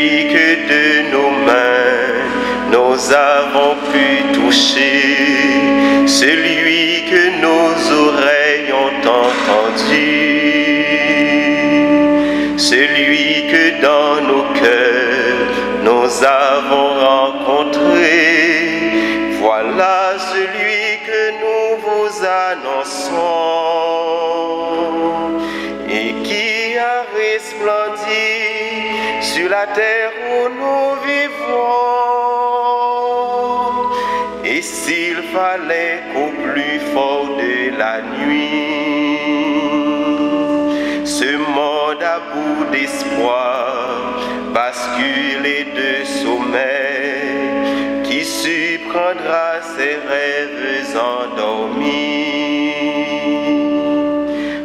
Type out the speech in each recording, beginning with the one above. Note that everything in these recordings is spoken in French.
Celui que de nos mains nous avons pu toucher, celui que nos oreilles ont entendu, celui que dans nos cœurs nous avons rencontré. Voilà celui que nous vous annonçons et qui a resplendi sur la terre où nous vivons. Et s'il fallait qu'au plus fort de la nuit, ce monde à bout d'espoir bascule de sommeil, qui surprendra ses rêves endormis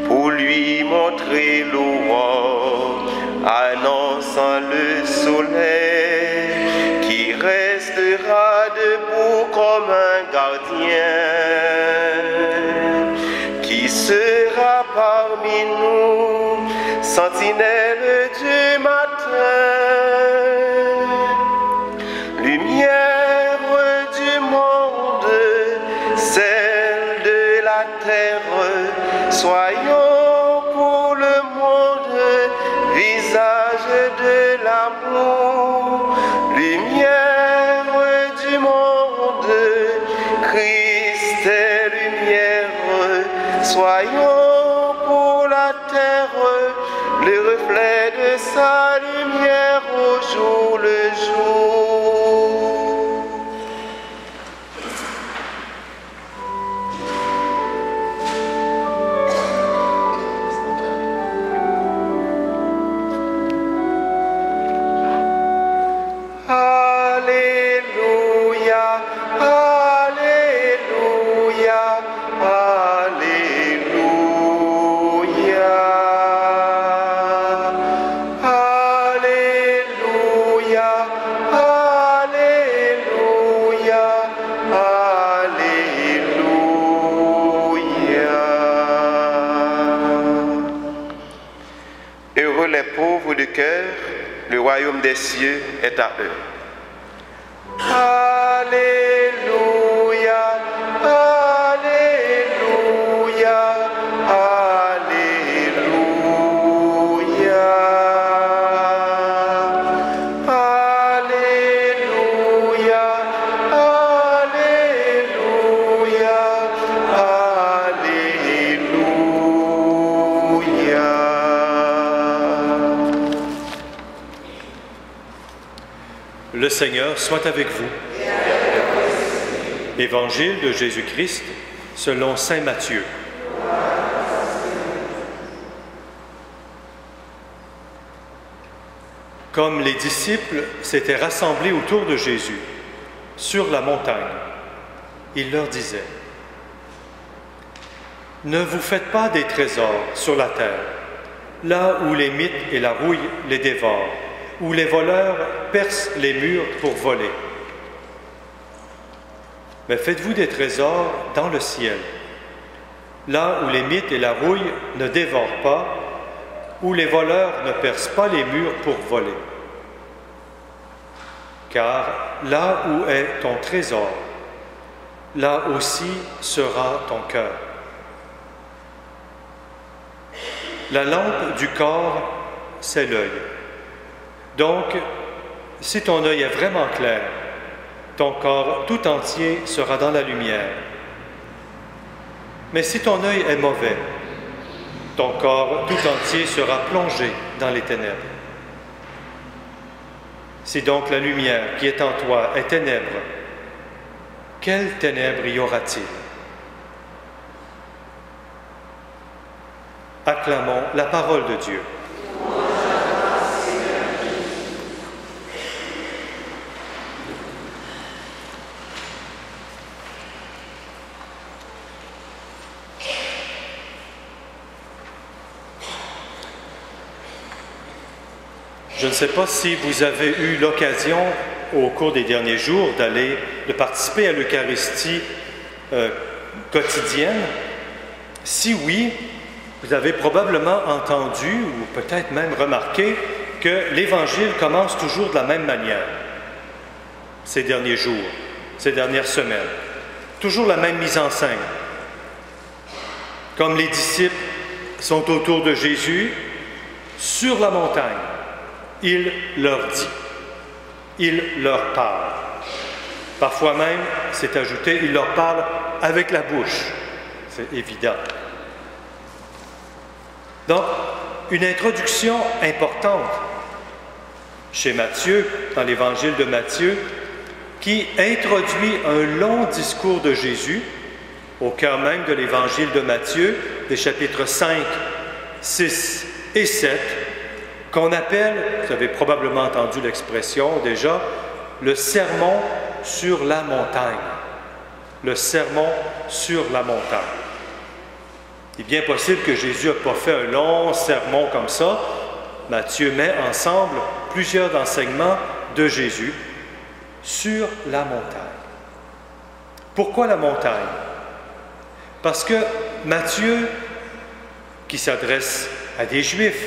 pour lui montrer l'aurore annonçant le soleil qui restera debout comme un gardien, qui sera parmi nous, sentinelle du matin, lumière du monde, celle de la terre, soyons pour le monde, visage de l'amour, lumière du monde, Christ est lumière, soyons pour la terre, le reflet de sa lumière au jour le jour. Heureux les pauvres de cœur, le royaume des cieux est à eux. Alléluia, Alléluia, Alléluia, Alléluia, Alléluia, Alléluia. Le Seigneur soit avec vous. Évangile de Jésus-Christ selon saint Matthieu. Comme les disciples s'étaient rassemblés autour de Jésus, sur la montagne, il leur disait: « Ne vous faites pas des trésors sur la terre, là où les mythes et la rouille les dévorent, où les voleurs percent les murs pour voler. Mais faites-vous des trésors dans le ciel, là où les mythes et la rouille ne dévorent pas, où les voleurs ne percent pas les murs pour voler. Car là où est ton trésor, là aussi sera ton cœur. La lampe du corps, c'est l'œil. Donc, si ton œil est vraiment clair, ton corps tout entier sera dans la lumière. Mais si ton œil est mauvais, ton corps tout entier sera plongé dans les ténèbres. Si donc la lumière qui est en toi est ténèbre, quelles ténèbres y aura-t-il? Acclamons la parole de Dieu. Je ne sais pas si vous avez eu l'occasion au cours des derniers jours de participer à l'Eucharistie quotidienne. Si oui, vous avez probablement entendu ou peut-être même remarqué que l'Évangile commence toujours de la même manière, ces derniers jours, ces dernières semaines. Toujours la même mise en scène. Comme les disciples sont autour de Jésus, sur la montagne, il leur dit, il leur parle. Parfois même, c'est ajouté, il leur parle avec la bouche. C'est évident. Donc, une introduction importante chez Matthieu, dans l'Évangile de Matthieu, qui introduit un long discours de Jésus au cœur même de l'Évangile de Matthieu, des chapitres 5, 6 et 7, qu'on appelle, vous avez probablement entendu l'expression déjà, le sermon sur la montagne. Le sermon sur la montagne. Il est bien possible que Jésus n'a pas fait un long sermon comme ça. Matthieu met ensemble plusieurs enseignements de Jésus sur la montagne. Pourquoi la montagne? Parce que Matthieu, qui s'adresse à des Juifs,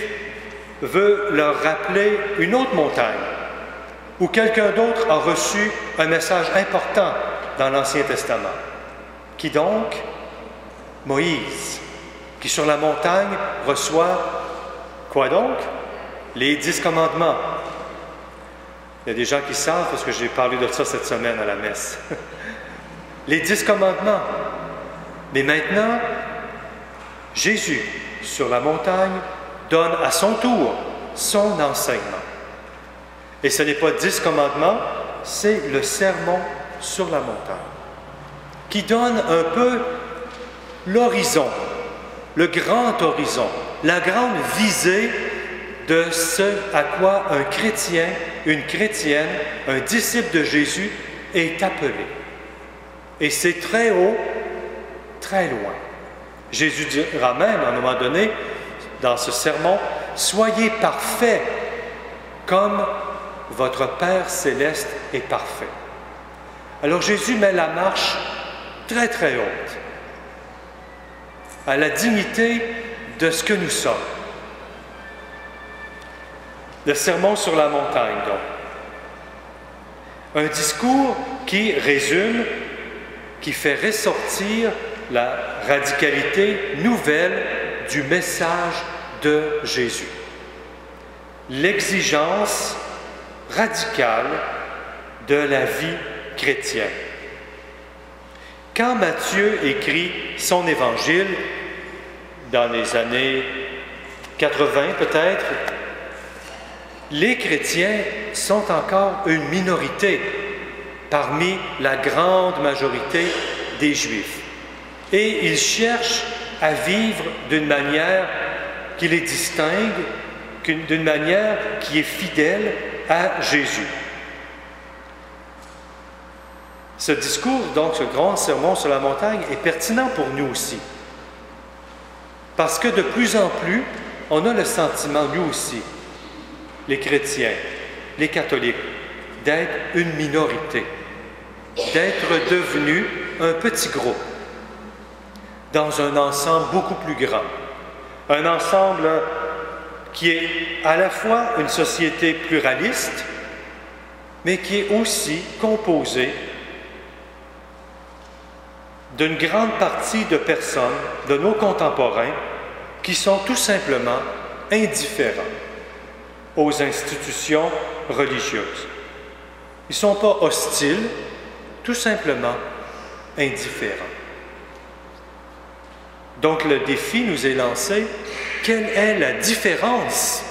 veut leur rappeler une autre montagne, où quelqu'un d'autre a reçu un message important dans l'Ancien Testament. Qui donc? Moïse, qui sur la montagne reçoit quoi donc? Les 10 commandements. Il y a des gens qui savent, parce que j'ai parlé de ça cette semaine à la messe. Les 10 commandements. Mais maintenant, Jésus, sur la montagne, donne à son tour son enseignement. Et ce n'est pas 10 commandements, c'est le sermon sur la montagne, qui donne un peu l'horizon, le grand horizon, la grande visée de ce à quoi un chrétien, une chrétienne, un disciple de Jésus est appelé. Et c'est très haut, très loin. Jésus dira même, à un moment donné, dans ce sermon, « Soyez parfaits comme votre Père céleste est parfait. » Alors Jésus met la marche très très haute, à la dignité de ce que nous sommes. Le sermon sur la montagne, donc. Un discours qui résume, qui fait ressortir la radicalité nouvelle du message de Jésus. L'exigence radicale de la vie chrétienne. Quand Matthieu écrit son évangile, dans les années 80 peut-être, les chrétiens sont encore une minorité parmi la grande majorité des Juifs. Et ils cherchent à vivre d'une manière qui les distingue, d'une manière qui est fidèle à Jésus. Ce discours, donc ce grand sermon sur la montagne, est pertinent pour nous aussi. Parce que de plus en plus, on a le sentiment, nous aussi, les chrétiens, les catholiques, d'être une minorité, d'être devenus un petit groupe, dans un ensemble beaucoup plus grand. Un ensemble qui est à la fois une société pluraliste, mais qui est aussi composé d'une grande partie de personnes, de nos contemporains, qui sont tout simplement indifférents aux institutions religieuses. Ils ne sont pas hostiles, tout simplement indifférents. Donc le défi nous est lancé, quelle est la différence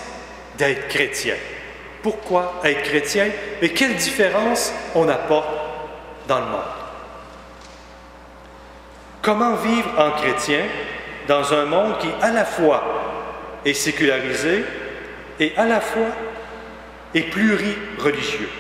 d'être chrétien? Pourquoi être chrétien? Et quelle différence on apporte dans le monde? Comment vivre en chrétien dans un monde qui à la fois est sécularisé et à la fois est plurireligieux?